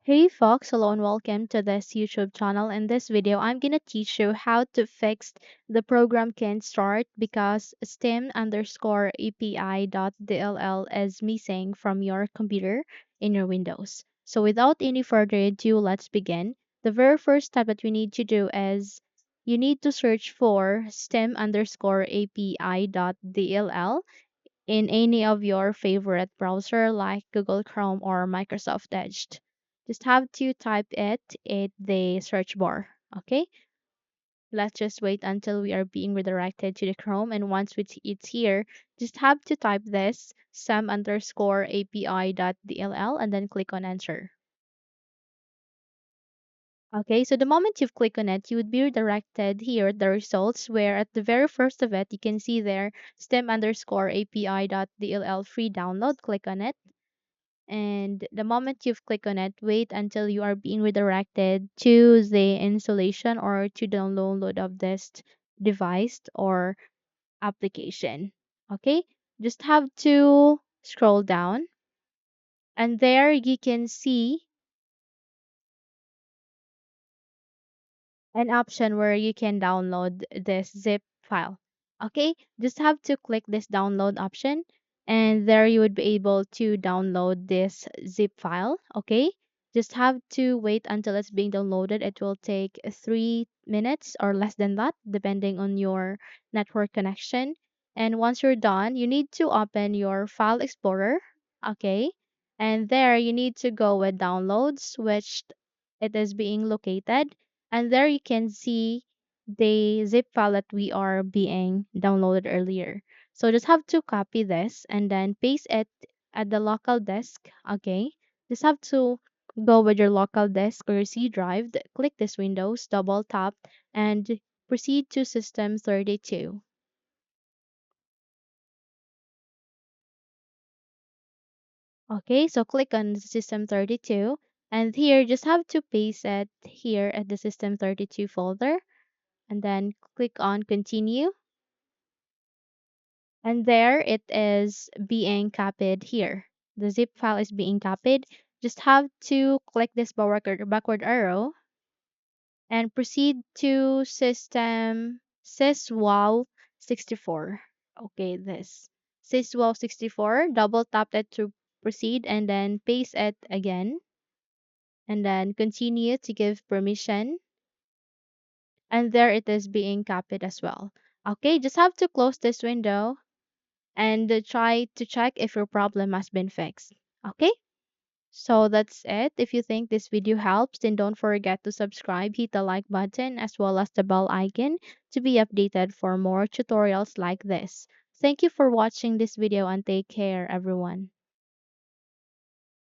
Hey folks, hello and welcome to this YouTube channel. In this video, I'm gonna teach you how to fix the program can't start because stem underscore API.dll is missing from your computer in your Windows. So without any further ado, let's begin. The very first step that we need to do is you need to search for stem underscore API.dll in any of your favorite browser like Google Chrome or Microsoft Edge. Just have to type it in the search bar. Okay, let's just wait until we are being redirected to the Chrome, and once it's here, just have to type this some underscore API.dll and then click on enter. Okay, so the moment you've clicked on it, you would be redirected here at the results, where at the very first of it, you can see there stem underscore API.dll free download. Click on it. And the moment you've clicked on it, wait until you are being redirected to the installation or to download of this device or application. Okay, just have to scroll down, and there you can see an option where you can download this zip file. Okay, just have to click this download option, and there you would be able to download this zip file. Okay, just have to wait until it's being downloaded. It will take 3 minutes or less than that, depending on your network connection. And once you're done, you need to open your file explorer. Okay, and there you need to go with downloads, which it is being located, and there you can see the zip file that we are being downloaded earlier. So just have to copy this and then paste it at the local disk. Okay, just have to go with your local disk or your C drive, click this Windows, double tap, and proceed to System 32. Okay, so click on the System 32, and here just have to paste it here at the System 32 folder, and then click on Continue. And there it is being copied here. The zip file is being copied. Just have to click this backward arrow and proceed to system syswow 64. Okay, this syswow 64, double tap it to proceed and then paste it again, and then continue to give permission, and there it is being copied as well. Okay, just have to close this window and try to check if your problem has been fixed. Okay? So that's it. If you think this video helps, then don't forget to subscribe, hit the like button as well as the bell icon to be updated for more tutorials like this. Thank you for watching this video and take care everyone.